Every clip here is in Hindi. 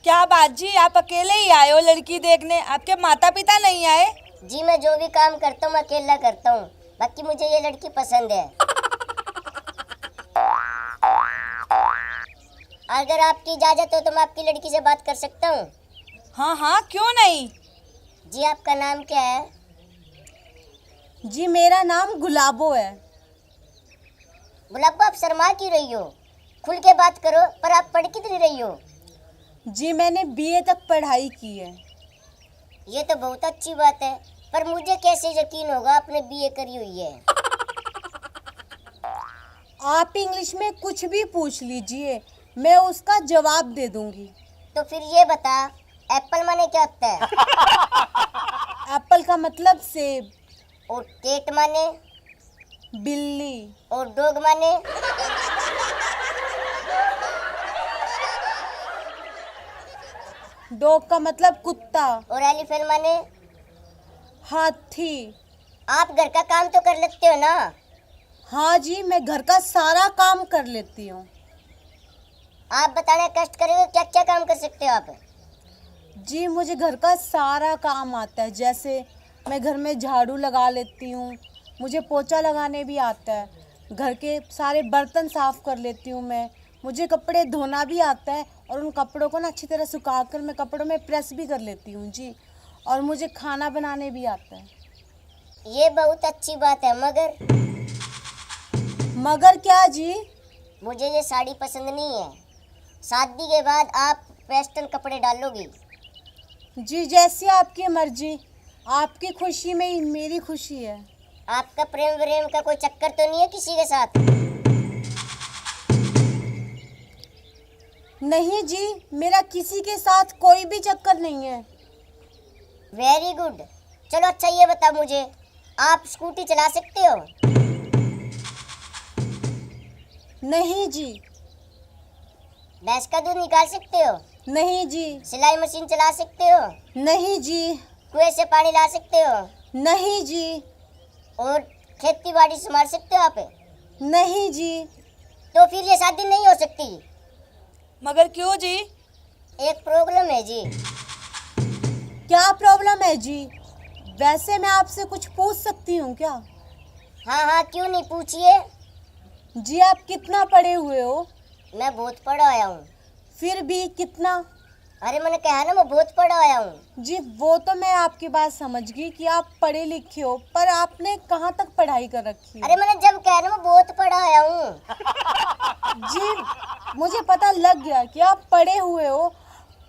क्या बात जी, आप अकेले ही आए हो लड़की देखने? आपके माता पिता नहीं आए? जी मैं जो भी काम करता हूँ अकेला करता हूँ, बाकी मुझे ये लड़की पसंद है। अगर आपकी इजाजत हो तो मैं आपकी लड़की से बात कर सकता हूँ? हाँ हाँ, क्यों नहीं। जी आपका नाम क्या है? जी मेरा नाम गुलाबो है। गुलाबो, आप शर्मा क्यों रही हो? खुल के बात करो। पर आप पढ़ कितनी रही हो? जी मैंने बीए तक पढ़ाई की है। ये तो बहुत अच्छी बात है, पर मुझे कैसे यकीन होगा आपने बीए करी हुई है? आप इंग्लिश में कुछ भी पूछ लीजिए, मैं उसका जवाब दे दूंगी। तो फिर ये बता, एप्पल माने क्या होता है? एप्पल का मतलब सेब। और केट माने? बिल्ली। और डॉग माने? डॉग का मतलब कुत्ता। और एलिफेंट माने? हाथी। आप घर का काम तो कर लेते हो ना? हाँ जी, मैं घर का सारा काम कर लेती हूँ। आप बताने कष्ट करेंगे, क्या क्या काम कर सकते हो आप? जी मुझे घर का सारा काम आता है, जैसे मैं घर में झाड़ू लगा लेती हूँ, मुझे पोछा लगाने भी आता है, घर के सारे बर्तन साफ़ कर लेती हूँ मैं, मुझे कपड़े धोना भी आता है और उन कपड़ों को ना अच्छी तरह सुखाकर मैं कपड़ों में प्रेस भी कर लेती हूँ जी। और मुझे खाना बनाने भी आता है। ये बहुत अच्छी बात है, मगर क्या जी? मुझे ये साड़ी पसंद नहीं है। शादी के बाद आप वेस्टर्न कपड़े डालोगी। जी जैसी आपकी मर्जी, आपकी खुशी में ही मेरी खुशी है। आपका प्रेम व्रेम का कोई चक्कर तो नहीं है किसी के साथ? नहीं जी, मेरा किसी के साथ कोई भी चक्कर नहीं है। Very good. चलो अच्छा ये बता मुझे, आप स्कूटी चला सकते हो? नहीं जी। भैंस का दूध निकाल सकते हो? नहीं जी। सिलाई मशीन चला सकते हो? नहीं जी। कुएं से पानी ला सकते हो? नहीं जी। और खेती बाड़ी संभाल सकते हो आप? नहीं जी। तो फिर ये शादी नहीं हो सकती। मगर क्यों जी? एक प्रॉब्लम है जी। क्या प्रॉब्लम है जी? वैसे मैं आपसे कुछ पूछ सकती हूँ क्या? हाँ हाँ, क्यों नहीं, पूछिए। जी आप कितना पढ़े हुए हो? मैं बहुत पढ़ा आया हूँ। फिर भी कितना? अरे मैंने कहा ना, मैं बहुत पढ़ा आया हूँ। जी वो तो मैं आपकी बात समझ गई कि आप पढ़े लिखे हो, पर आपने कहाँ तक पढ़ाई कर रखी है? अरे मैंने जब कहा ना मैं बहुत पढ़ा आया हूँ। जी मुझे पता लग गया कि आप पढ़े हुए हो,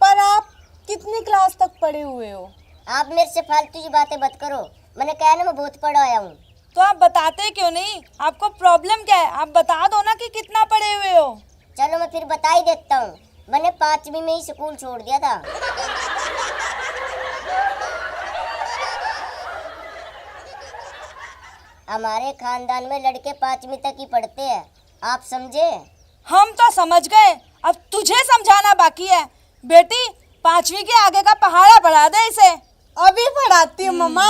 पर आप कितनी क्लास तक पढ़े हुए हो? आप मेरे से फालतू की बातें मत करो। मैंने कहा ना मैं बहुत पढ़ा आया हूँ। तो आप बताते क्यों नहीं? आपको प्रॉब्लम क्या है? आप बता दो ना कि कितना पढ़े हुए हो। चलो मैं फिर बता ही देता हूँ। मैंने 5वीं में ही स्कूल छोड़ दिया था। हमारे खानदान में लड़के 5वीं तक ही पढ़ते हैं, आप समझे? हम तो समझ गए, अब तुझे समझाना बाकी है। बेटी 5वीं के आगे का पहाड़ा पढ़ा दे इसे। अभी पढ़ाती हूँ मम्मा।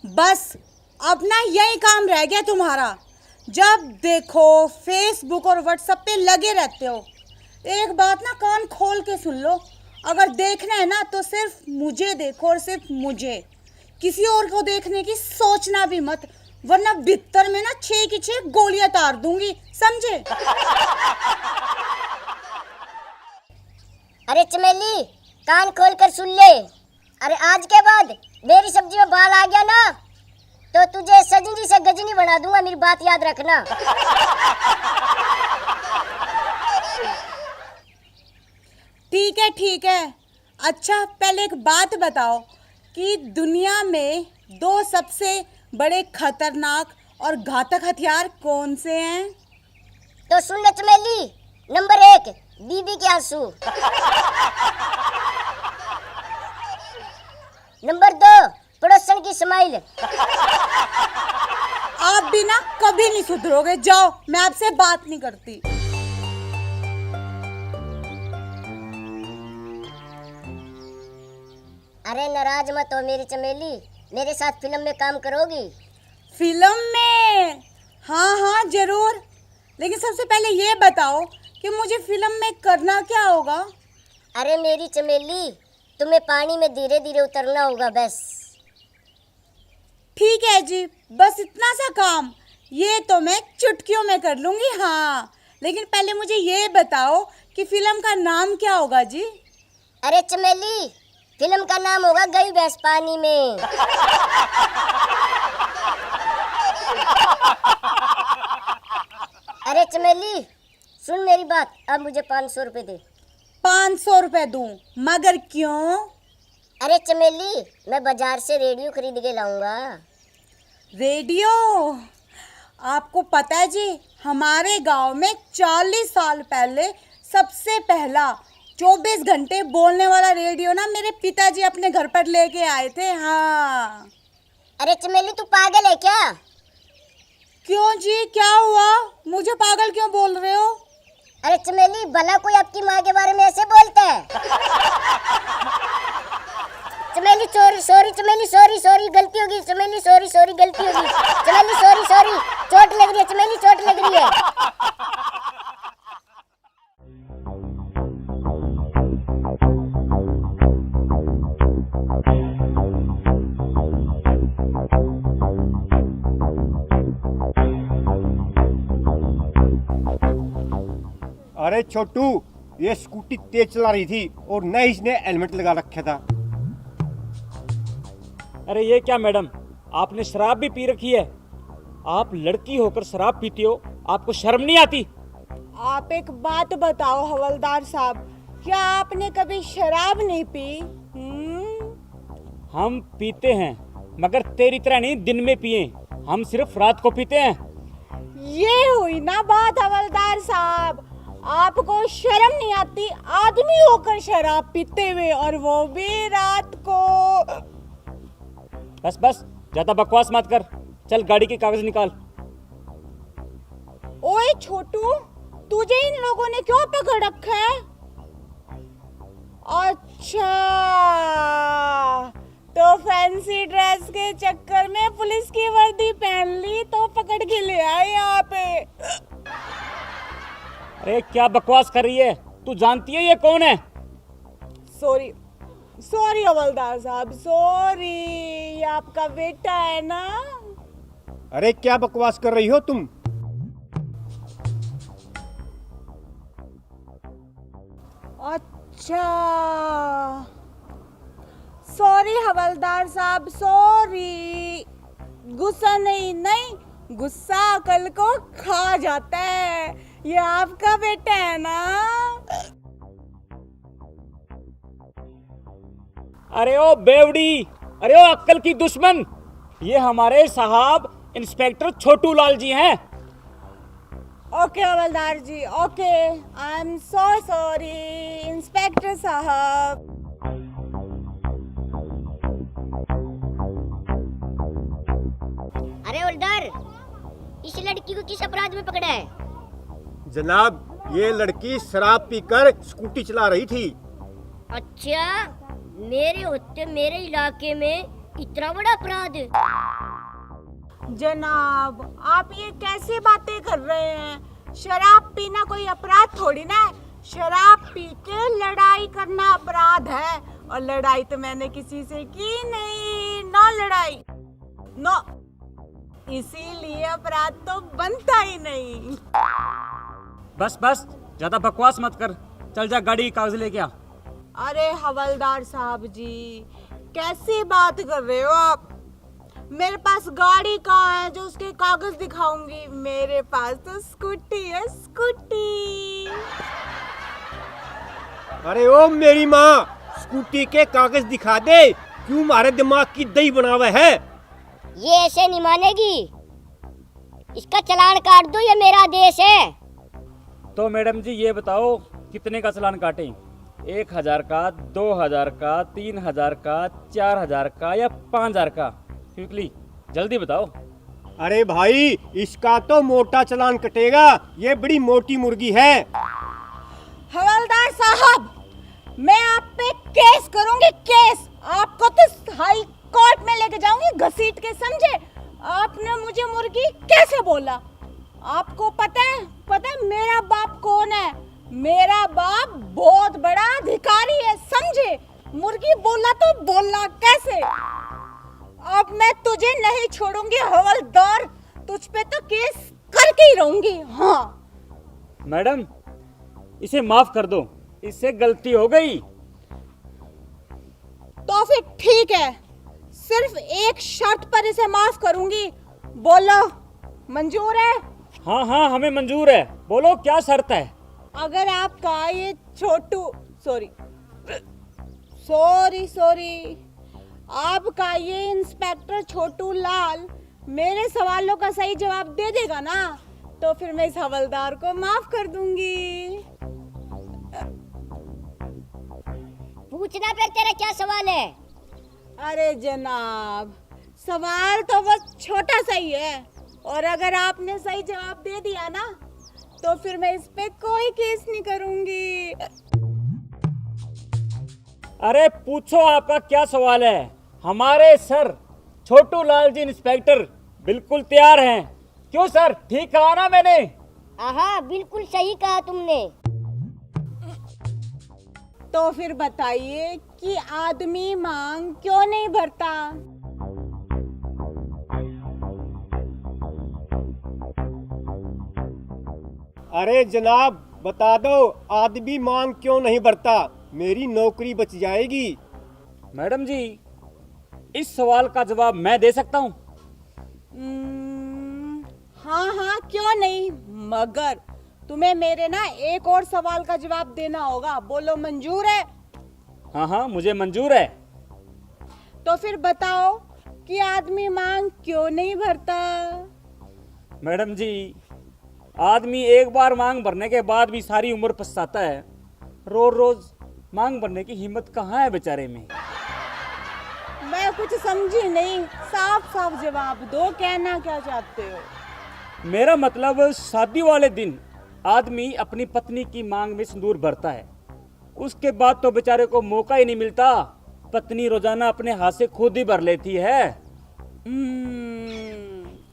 बस अब ना यही काम रह गया तुम्हारा। जब देखो फेसबुक और व्हाट्सएप पे लगे रहते हो। एक बात ना कान खोल के सुन लो, अगर देखना है ना तो सिर्फ मुझे देखो और सिर्फ मुझे, किसी और को देखने की सोचना भी मत, वरना भीतर में ना 6 की 6 गोलियां तार दूंगी, समझे? अरे चमेली, कान खोल कर सुन ले। अरे आज के बाद मेरी सब्जी में बाल आ गया ना, तो तू बना दूंगा, मेरी बात याद रखना। ठीक है। अच्छा पहले एक बात बताओ कि दुनिया में 2 सबसे बड़े खतरनाक और घातक हथियार कौन से हैं? तो सुन ले चमेली, नंबर 1 बीबी के आंसू, नंबर 2 पड़ोसन की स्माइल। आप भी ना कभी नहीं सुधरोगे, जाओ, मैं आपसे बात नहीं करती। अरे नाराज मत हो मेरी चमेली, मेरे साथ फिल्म में काम करोगी? फिल्म में? हाँ जरूर, लेकिन सबसे पहले ये बताओ कि मुझे फिल्म में करना क्या होगा? अरे मेरी चमेली, तुम्हें पानी में धीरे धीरे उतरना होगा बस। ठीक है जी, बस इतना सा काम, ये तो मैं चुटकियों में कर लूंगी। हाँ, लेकिन पहले मुझे ये बताओ कि फिल्म का नाम क्या होगा जी? अरे चमेली, फिल्म का नाम होगा गई भैंस पानी में। अरे चमेली सुन मेरी बात, अब मुझे 500 रुपए दे। 500 रुपए दूं? मगर क्यों? अरे चमेली, मैं बाजार से रेडियो खरीद के लाऊंगा। रेडियो? आपको पता है जी, हमारे गांव में 40 साल पहले सबसे पहला 24 घंटे बोलने वाला रेडियो ना मेरे पिताजी अपने घर पर लेके आए थे। हाँ। अरे चमेली तू पागल है क्या? क्यों जी, क्या हुआ? मुझे पागल क्यों बोल रहे हो? अरे चमेली, भला कोई आपकी माँ के बारे में ऐसे बोलता है? चमेली सॉरी चमेली, सॉरी गलती होगी चमेली, सॉरी गलती होगी चमेली, सॉरी चोट लग रही है चमेली, चोट लग रही है। अरे छोटू, ये स्कूटी तेज चला रही थी और न इसने हेलमेट लगा रखा था। अरे ये क्या मैडम, आपने शराब भी पी रखी है? आप लड़की होकर शराब पीती हो, आपको शर्म नहीं आती? आप एक बात बताओ हवलदार साहब, क्या आपने कभी शराब नहीं पी? हम पीते हैं, मगर तेरी तरह नहीं दिन में पिए, हम सिर्फ रात को पीते हैं। ये हुई ना बात हवलदार साहब, आपको शर्म नहीं आती आदमी होकर शराब पीते हुए, और वो भी रात को। बस ज्यादा बकवास मत कर, चल गाड़ी के कागज निकाल। ओए छोटू, तुझे इन लोगों ने क्यों पकड़ रखा है? अच्छा, तो फैंसी ड्रेस के चक्कर में पुलिस की वर्दी पहन ली तो पकड़ के ले आए यहाँ पे। अरे क्या बकवास कर रही है? तू जानती है ये कौन है? सॉरी हवलदार साहब, सॉरी, ये आपका बेटा है ना? अरे क्या बकवास कर रही हो तुम? अच्छा, सॉरी हवलदार साहब, सॉरी। गुस्सा नहीं, गुस्सा अकल को खा जाता है। ये आपका बेटा है ना? अरे ओ बेवड़ी, अरे ओ अक्ल की दुश्मन, ये हमारे साहब इंस्पेक्टर छोटू लाल जी हैं। ओके हवलदार जी, okay, I am so sorry inspector साहब। अरे हवलदार, इस लड़की को किस अपराध में पकड़ा है? जनाब, ये लड़की शराब पीकर स्कूटी चला रही थी। अच्छा, मेरे होते मेरे इलाके में इतना बड़ा अपराध? जनाब, आप ये कैसे बातें कर रहे हैं? शराब पीना कोई अपराध थोड़ी ना है। शराब पी के लड़ाई करना अपराध है, और लड़ाई तो मैंने किसी से की नहीं, नो लड़ाई, नो, इसीलिए अपराध तो बनता ही नहीं। बस ज्यादा बकवास मत कर, चल जा गाड़ी के कागज लेके आ। अरे हवलदार साहब जी, कैसी बात कर रहे हो आप? मेरे पास गाड़ी कहाँ है जो उसके कागज दिखाऊंगी? मेरे पास तो स्कूटी है, स्कूटी। अरे ओ मेरी माँ, स्कूटी के कागज दिखा दे। क्यों मारे दिमाग की दही बनावे है? ये ऐसे नहीं मानेगी, इसका चालान काट दो, ये मेरा देश है। तो मैडम जी ये बताओ कितने का चालान काटें? 1000 का, 2000 का, 3000 का, 4000 का या 5000 का? क्विकली जल्दी बताओ। अरे भाई, इसका तो मोटा चालान कटेगा, ये बड़ी मोटी मुर्गी है। हवलदार साहब, मैं आप पे केस करूंगी, केस। आपको तो हाई कोर्ट में लेके जाऊंगी घसीट के, समझे? आपने मुझे मुर्गी कैसे बोला? आपको पता है मेरा बाप कौन है? मेरा बाप बहुत बड़ा अधिकारी है, समझे? मुर्गी बोला तो बोलना कैसे? अब मैं तुझे नहीं छोड़ूंगी हवलदार, तुझ पे तो केस करके ही रहूंगी। हाँ मैडम, इसे माफ कर दो, इससे गलती हो गई। तो फिर ठीक है, सिर्फ एक शर्त पर इसे माफ करूंगी। बोलो, मंजूर है? हाँ हाँ, हमें मंजूर है। बोलो क्या शर्त है? अगर आपका ये छोटू सॉरी आपका ये इंस्पेक्टर छोटू लाल मेरे सवालों का सही जवाब दे देगा ना, तो फिर मैं इस हवलदार को माफ कर दूंगी। पूछना फिर तेरा क्या सवाल है? अरे जनाब, सवाल तो बस छोटा सा ही है, और अगर आपने सही जवाब दे दिया ना, तो फिर मैं इस पे कोई केस नहीं करूंगी। अरे पूछो, आपका क्या सवाल है? हमारे सर छोटू लाल जी इंस्पेक्टर बिल्कुल तैयार हैं। क्यों सर, ठीक कहा ना मैंने? हाँ, बिल्कुल सही कहा तुमने। तो फिर बताइए कि आदमी मांग क्यों नहीं भरता? अरे जनाब, बता दो, आदमी मांग क्यों नहीं भरता? मेरी नौकरी बच जाएगी। मैडम जी, इस सवाल का जवाब मैं दे सकता हूँ। हाँ, क्यों नहीं, मगर तुम्हें मेरे ना एक और सवाल का जवाब देना होगा। बोलो, मंजूर है? हाँ, मुझे मंजूर है। तो फिर बताओ कि आदमी मांग क्यों नहीं भरता? मैडम जी, आदमी एक बार मांग भरने के बाद भी सारी उम्र पछताता है। रोज रोज मांग भरने की हिम्मत कहाँ है बेचारे में। मैं कुछ समझी नहीं, साफ साफ जवाब दो, कहना क्या चाहते हो? मेरा मतलब, शादी वाले दिन आदमी अपनी पत्नी की मांग में सिंदूर भरता है, उसके बाद तो बेचारे को मौका ही नहीं मिलता। पत्नी रोजाना अपने हाथ से खुद ही भर लेती है।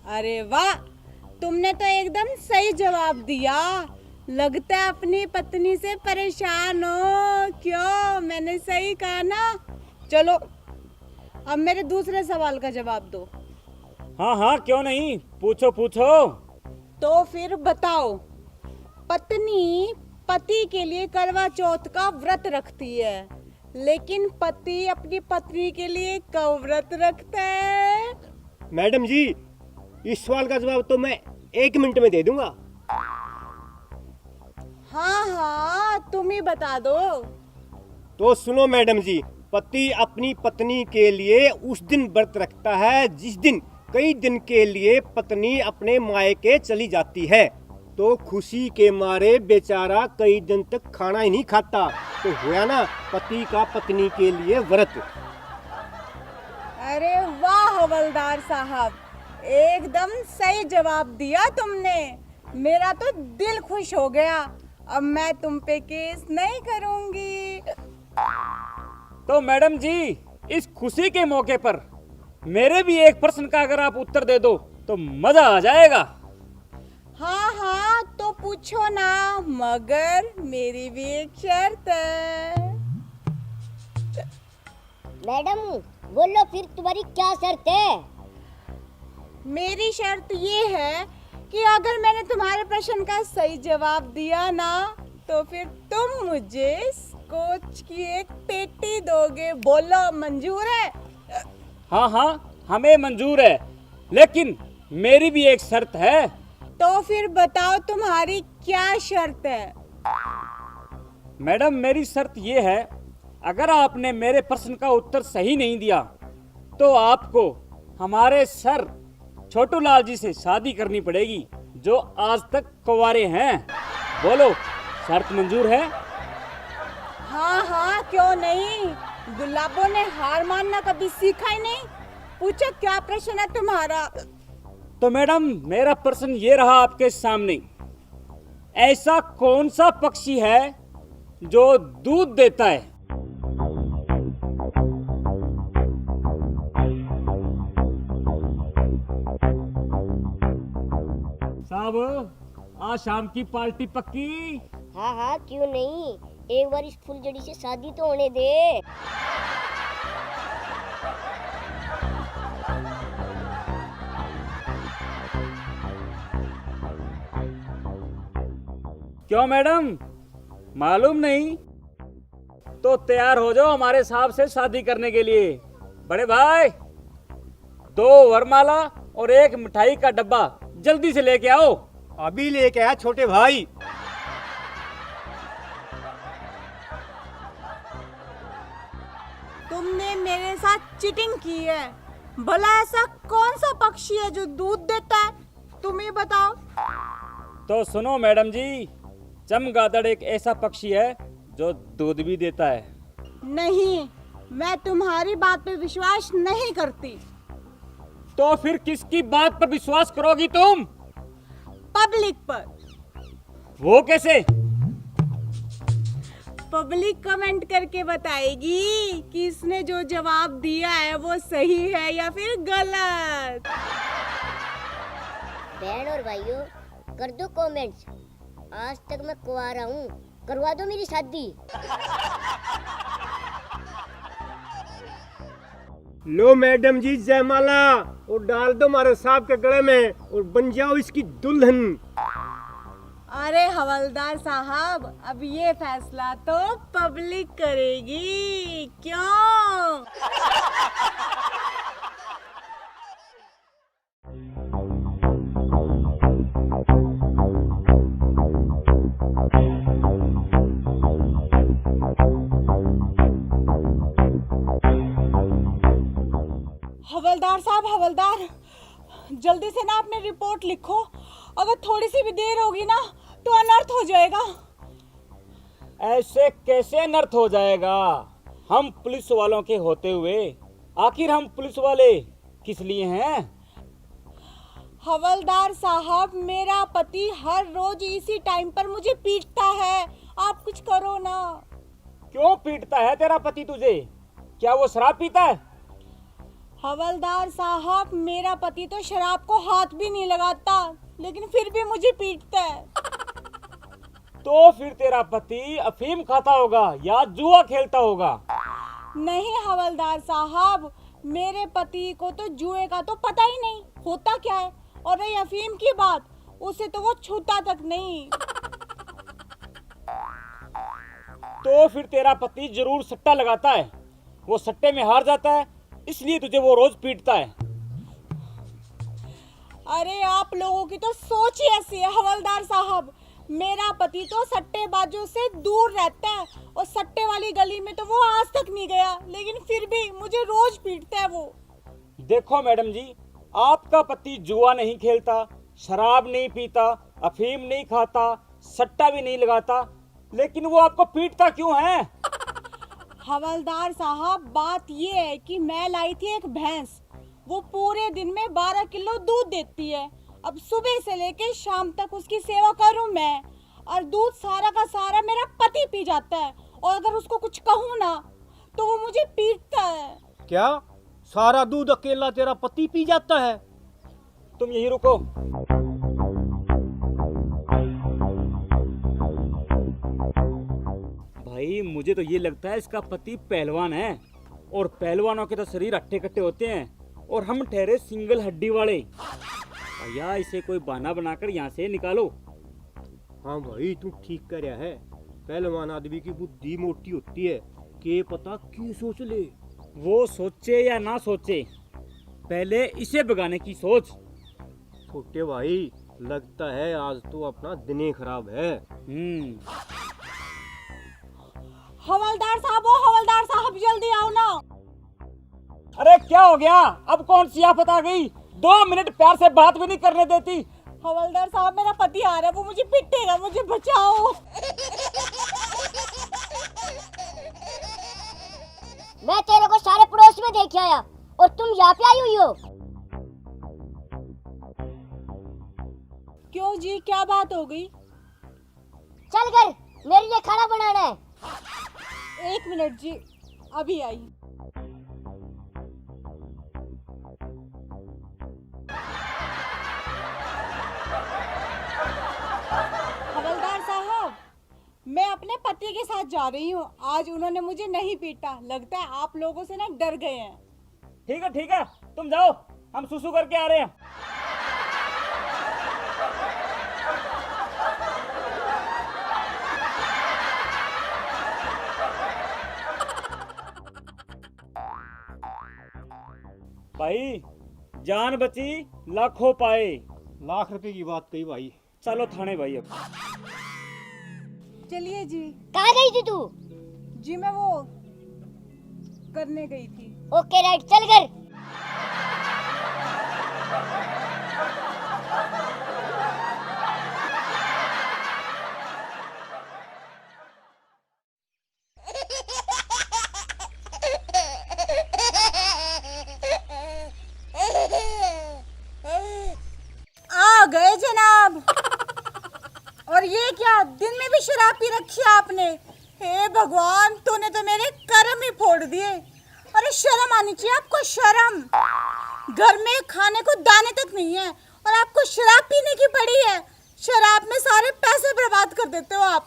अरे वाह, तुमने तो एकदम सही जवाब दिया। लगता है अपनी पत्नी से परेशान हो। क्यों, मैंने सही कहा ना? चलो, अब मेरे दूसरे सवाल का जवाब दो। हाँ, क्यों नहीं, पूछो पूछो। तो फिर बताओ, पत्नी पति के लिए करवा चौथ का व्रत रखती है, लेकिन पति अपनी पत्नी के लिए कब व्रत रखता है? मैडम जी, इस सवाल का जवाब तो मैं 1 मिनट में दे दूंगा। हाँ, तुम ही बता दो। तो सुनो मैडम जी, पति अपनी पत्नी के लिए उस दिन व्रत रखता है जिस दिन कई दिन के लिए पत्नी अपने मायके चली जाती है। तो खुशी के मारे बेचारा कई दिन तक खाना ही नहीं खाता। तो हुआ ना पति का पत्नी के लिए व्रत। अरे वाह हवलदार साहब, एकदम सही जवाब दिया तुमने। मेरा तो दिल खुश हो गया। अब मैं तुम पे केस नहीं करूंगी। तो मैडम जी, इस खुशी के मौके पर मेरे भी एक प्रश्न का अगर आप उत्तर दे दो तो मजा आ जाएगा। हाँ, तो पूछो ना, मगर मेरी भी एक शर्त है। मैडम बोलो फिर, तुम्हारी क्या शर्त है? मेरी शर्त ये है कि अगर मैंने तुम्हारे प्रश्न का सही जवाब दिया ना, तो फिर तुम मुझे स्कॉच की एक पेटी दोगे। बोलो, मंजूर है? हाँ, हमें मंजूर है, लेकिन मेरी भी एक शर्त है। तो फिर बताओ तुम्हारी क्या शर्त है? मैडम, मेरी शर्त ये है, अगर आपने मेरे प्रश्न का उत्तर सही नहीं दिया तो आपको हमारे सर छोटू लाल जी से शादी करनी पड़ेगी, जो आज तक कुंवारे हैं। बोलो, शर्त मंजूर है? हाँ हाँ, क्यों नहीं। गुलाबों ने हार मानना कभी सीखा ही नहीं। पूछो क्या प्रश्न है तुम्हारा? तो मैडम, मेरा प्रश्न ये रहा आपके सामने, ऐसा कौन सा पक्षी है जो दूध देता है? साहब, आज शाम की पार्टी पक्की? हाँ हाँ, क्यों नहीं, एक बार इस फुलझड़ी से शादी तो होने दे। क्यों मैडम, मालूम नहीं? तो तैयार हो जाओ हमारे साहब से शादी करने के लिए। बड़े भाई, 2 वरमाला और 1 मिठाई का डब्बा जल्दी से लेके आओ। अभी लेके आया छोटे भाई। तुमने मेरे साथ चीटिंग की है। भला ऐसा कौन सा पक्षी है जो दूध देता है? तुम ही बताओ। तो सुनो मैडम जी, चमगादड़ एक ऐसा पक्षी है जो दूध भी देता है। नहीं, मैं तुम्हारी बात पे विश्वास नहीं करती। तो फिर किसकी बात पर विश्वास करोगी तुम? पब्लिक पर। वो कैसे? पब्लिक कमेंट करके बताएगी कि इसने जो जवाब दिया है वो सही है या फिर गलत। बहन और भाइयों, कर दो कमेंट्स। आज तक मैं कुंवारा हूँ, करवा दो मेरी शादी। लो मैडम जी जयमाला, और डाल दो हमारे साहब के गले में और बन जाओ इसकी दुल्हन। अरे हवलदार साहब, अब ये फैसला तो पब्लिक करेगी, क्यों? हवलदार साहब, हवलदार, जल्दी से ना अपनी रिपोर्ट लिखो। अगर थोड़ी सी भी देर होगी ना तो अनर्थ हो जाएगा। ऐसे कैसे अनर्थ हो जाएगा? हम पुलिस वालों के होते हुए आखिर हम पुलिस वाले किस लिए हैं? हवलदार साहब, मेरा पति हर रोज इसी टाइम पर मुझे पीटता है। आप कुछ करो ना। क्यों पीटता है तेरा पति तुझे? क्या वो शराब पीता है? हवलदार साहब, मेरा पति तो शराब को हाथ भी नहीं लगाता, लेकिन फिर भी मुझे पीटता है। तो फिर तेरा पति अफीम खाता होगा या जुआ खेलता होगा। नहीं हवलदार साहब, मेरे पति को तो जुए का तो पता ही नहीं होता क्या है, और रही अफीम की बात, उसे तो वो छूता तक नहीं। तो फिर तेरा पति जरूर सट्टा लगाता है, वो सट्टे में हार जाता है, इसलिए तुझे वो रोज पीटता है। अरे आप लोगों की तो सोच ही ऐसी है हवलदार साहब। मेरा पति तो सट्टेबाजों से दूर रहता है, और सट्टे वाली गली में तो वो आज तक नहीं गया, लेकिन फिर भी मुझे रोज पीटता है वो। देखो मैडम जी, आपका पति जुआ नहीं खेलता, शराब नहीं पीता, अफीम नहीं खाता, सट्टा भी नहीं लगाता, लेकिन वो आपको पीटता क्यों है? हवलदार साहब, बात ये है कि मैं लाई थी एक भैंस। वो पूरे दिन में 12 किलो दूध देती है। अब सुबह से लेके शाम तक उसकी सेवा करूं मैं, और दूध सारा का सारा मेरा पति पी जाता है, और अगर उसको कुछ कहूं ना तो वो मुझे पीटता है। क्या सारा दूध अकेला तेरा पति पी जाता है? तुम यही रुको। भाई, मुझे तो ये लगता है इसका पति पहलवान है, और पहलवानों के तो शरीर अट्टे कट्टे होते हैं, और हम ठहरे सिंगल हड्डी वाले। भैया, इसे कोई बहाना बनाकर यहाँ से निकालो। हाँ भाई, तू ठीक कर रहा है। पहलवान आदमी की बुद्धि मोटी होती है, के पता क्यों सोच ले। वो सोचे या ना सोचे, पहले इसे भगाने की सोच। छोटे भाई, लगता है आज तो अपना दिन ही खराब है। हवलदार साहब, ओ हवलदार साहब, जल्दी आओ ना। अरे क्या हो गया? अब कौन सी आफत आ गई? 2 मिनट प्यार से बात भी नहीं करने देती। हवलदार साहब, मेरा पति आ रहा है, वो मुझे पिटेगा, मुझे बचाओ। मैं तेरे को सारे पड़ोस में देख आया और तुम यहाँ पे आई हुई हो। क्यों जी, क्या बात हो गई? चल कर, मेरे लिए खाना बनाना है। 1 मिनट जी, अभी आई। हवलदार साहब, मैं अपने पति के साथ जा रही हूँ। आज उन्होंने मुझे नहीं पीटा, लगता है आप लोगों से ना डर गए हैं। ठीक है, तुम जाओ, हम सुसु करके आ रहे हैं। भाई, जान बची लाखों पाए। लाख रुपए की बात कही भाई। चलो थाने भाई। अब चलिए जी। कहाँ गई थी तू? जी मैं वो करने गई थी। ओके राइट, चल कर। आ गए जनाब। और ये क्या, दिन में भी शराब पी रखी है आपने? हे भगवान, तूने तो मेरे कर्म ही फोड़ दिए। अरे शर्म आनी चाहिए आपको, शर्म। घर में खाने को दाने तक नहीं है और आपको शराब पीने की पड़ी है। शराब में सारे पैसे बर्बाद कर देते हो आप।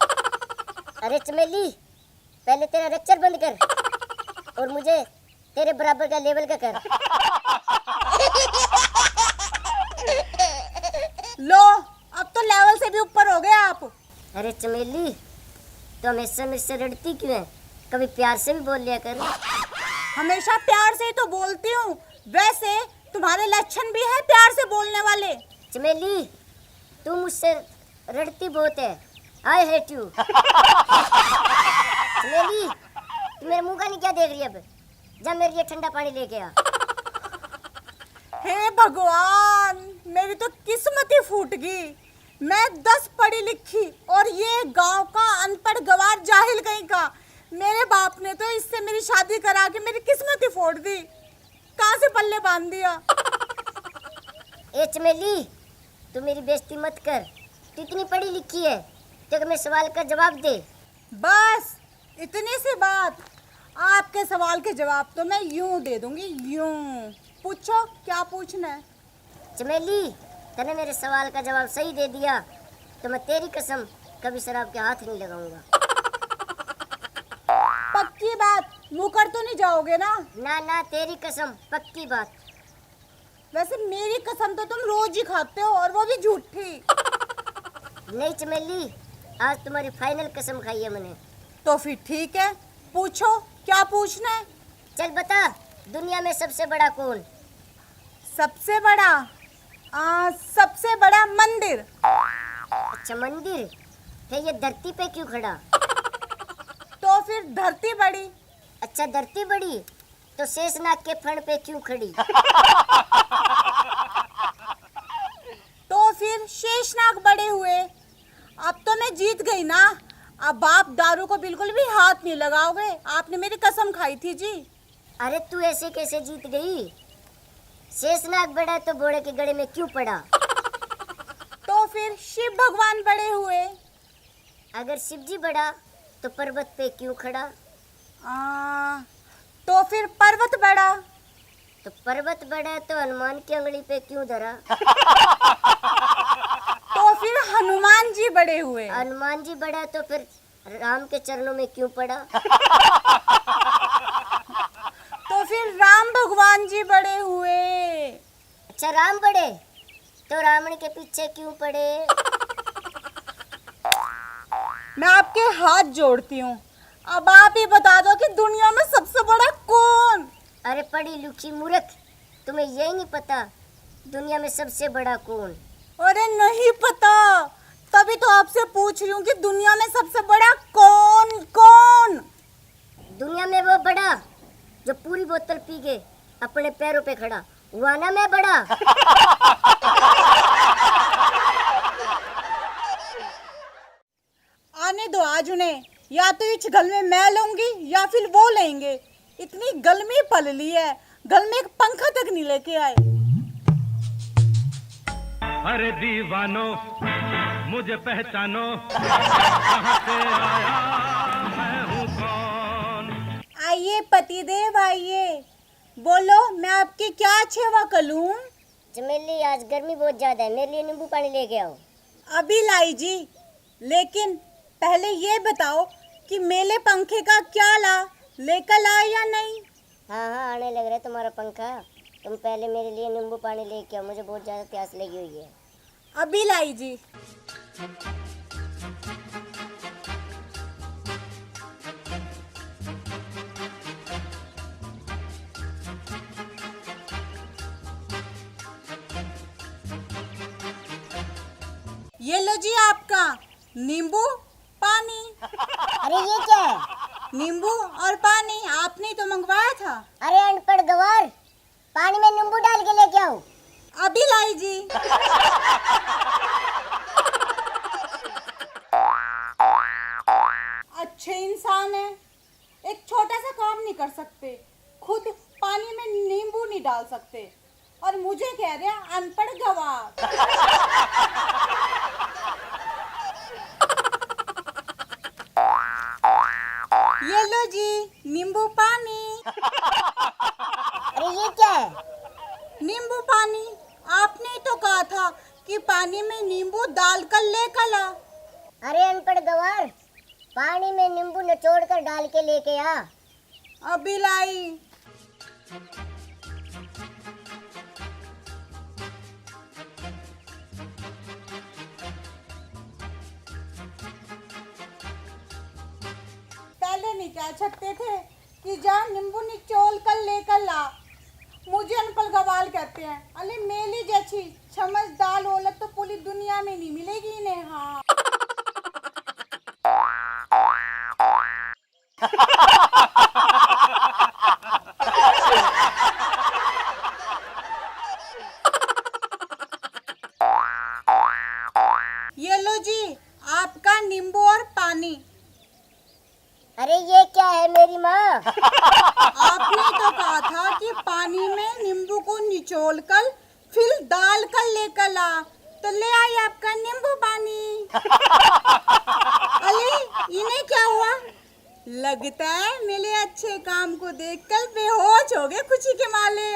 अरे चमेली, पहले तेरा लेक्चर बंद कर और मुझे तेरे बराबर का लेवल का कर। लो, अब तो लेवल से भी ऊपर हो गए आप। अरे चमेली, तो हमेशा मेरे से लड़ती क्यों है? कभी प्यार से भी बोल लिया कर। हमेशा प्यार से ही तो बोलती हूँ, वैसे तुम्हारे लक्षण भी है प्यार से बोलने वाले। चमेली, तू मुझसे लड़ती बहुत है। I hate you. चमेली, तू मेरे मुंह का नहीं क्या देख रही है? अब जब मेरे लिए ठंडा पानी लेके आ। हे भगवान, मेरी तो किस्मत ही फूट गई। मैं 10 पढ़ी लिखी और ये गांव का अनपढ़ गवार जाहिल कहीं का। मेरे बाप ने तो इससे मेरी शादी करा के मेरी किस्मत ही फोड़ दी। कहाँ से पल्ले बांध दिया। ए चमेली, तू मेरी बेइज्जती मत कर। तू इतनी पढ़ी लिखी है तो मैं सवाल का जवाब दे। बस इतनी सी बात। आपके सवाल के जवाब तो मैं यूं दे दूंगी, यूं। पूछो, क्या पूछना है? चमेली, तूने मेरे सवाल का जवाब सही दे दिया तो मैं तेरी कसम कभी शराब के हाथ नहीं लगाऊंगा। पक्की बात, मुकर तो नहीं जाओगे ना? ना ना, तेरी कसम, पक्की बात। वैसे मेरी कसम तो तुम रोज ही खाते हो और वो भी झूठी। नहीं चमेली, आज तुम्हारी फाइनल कसम खाई है मैंने। तो फिर ठीक है, पूछो, क्या पूछना है? चल बता, दुनिया में सबसे बड़ा कौन? सबसे बड़ा? सबसे बड़ा मंदिर। अच्छा मंदिर, फिर ये धरती पे क्यों खड़ा? तो फिर धरती बड़ी। अच्छा धरती बड़ी, तो शेषनाग के फण पे क्यों खड़ी? तो फिर शेषनाग बड़े हुए। अब तो मैं जीत गई ना। अब आप दारू को बिल्कुल भी हाथ नहीं लगाओगे, आपने मेरी कसम खाई थी जी। अरे तू ऐसे कैसे जीत गई? शेषनाग बड़ा तो घोड़े के गड़े में क्यों पड़ा? तो फिर शिव भगवान बड़े हुए। अगर शिवजी बड़ा तो पर्वत पे क्यों खड़ा? तो फिर पर्वत बड़ा। तो पर्वत बड़ा तो हनुमान की अंगली पे क्यों धरा? तो फिर हनुमान जी बड़े हुए। हनुमान जी बड़ा तो फिर राम के चरणों में क्यों पड़ा? तो फिर राम भगवान जी बड़े हुए। अच्छा राम बड़े तो रावण के पीछे क्यों पड़े? मैं आपके हाथ जोड़ती हूँ, अब आप ही बता दो कि दुनिया में सबसे बड़ा कौन? अरे पढ़ी लिखी मूर्ख, तुम्हें यही नहीं पता दुनिया में सबसे बड़ा कौन? अरे नहीं पता, तभी तो आपसे पूछ रही हूँ कि दुनिया में सबसे बड़ा कौन कौन? दुनिया में वो बड़ा जो पूरी बोतल पी के अपने पैरों पे खड़ा हुआ ना, मैं बड़ा। आने दो आज उन्हें, या तो इस गल में मैं लूंगी या फिर वो लेंगे। इतनी गलमी पल ली है, गल में एक पंखा तक नहीं लेके आए। अरे दीवानो मुझे पहचानो, कहाँ से आया मैं हूँ कौन? आइए पतिदेव आइए, बोलो मैं आपकी क्या सेवा करूं? चमेली आज गर्मी बहुत ज्यादा है, मेरे लिए नींबू पानी लेके आओ। अभी लाई जी, लेकिन पहले ये बताओ कि मेले पंखे का क्या ला, लेकर आए या नहीं? हाँ हाँ आने लग रहा है तुम्हारा पंखा। तुम पहले मेरे लिए नींबू पानी लेके आओ, मुझे बहुत ज्यादा प्यास लगी हुई है। अभी लाई जी। ये लो जी आपका नींबू पानी। अरे ये क्या है? नींबू और पानी आपने ही तो मंगवाया था। अरे अनपढ़ गवार, पानी में नींबू डाल के लेके आओ। अभी लाई जी। अच्छे इंसान है, एक छोटा सा काम नहीं कर सकते, खुद पानी में नींबू नहीं डाल सकते और मुझे कह रहे हैं अनपढ़ गवार। ये लो जी नींबू पानी। अरे ये क्या है? नींबू पानी, आपने ही तो कहा था कि पानी में नींबू डालकर लेकर ला। अरे अनपढ़ गवार, पानी में नींबू निचोड़ कर डाल के लेके आ। अभी लाई। पहले नहीं कह सकते थे कि जा नींबू निचोड़ कर लेकर ला? मुझे अनपढ़ गवार कहते हैं। अरे मेली जैसी समझदार औरत तो पूरी दुनिया में नहीं मिलेगी इन्हें। हाँ ये लो जी आपका नींबू और पानी। अरे ये क्या है मेरी माँ? आपने तो कहा था कि पानी में नींबू को निचोड़कर फिर डाल कर लेकर ला, तो ले आई आपका नींबू पानी। अरे इन्हें क्या हुआ? लगता है मेरे अच्छे काम को देखकर बेहोश हो गए खुशी के मारे।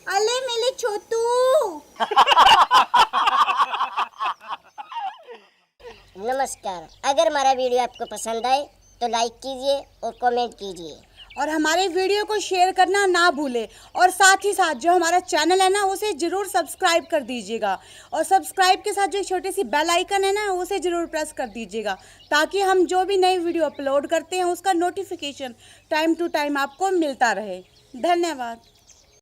अरे मेरे छोटू। नमस्कार, अगर हमारा वीडियो आपको पसंद आए तो लाइक कीजिए और कमेंट कीजिए और हमारे वीडियो को शेयर करना ना भूले, और साथ ही साथ जो हमारा चैनल है ना उसे ज़रूर सब्सक्राइब कर दीजिएगा, और सब्सक्राइब के साथ जो छोटी सी बेल आइकन है ना उसे ज़रूर प्रेस कर दीजिएगा, ताकि हम जो भी नई वीडियो अपलोड करते हैं उसका नोटिफिकेशन टाइम टू टाइम आपको मिलता रहे। धन्यवाद।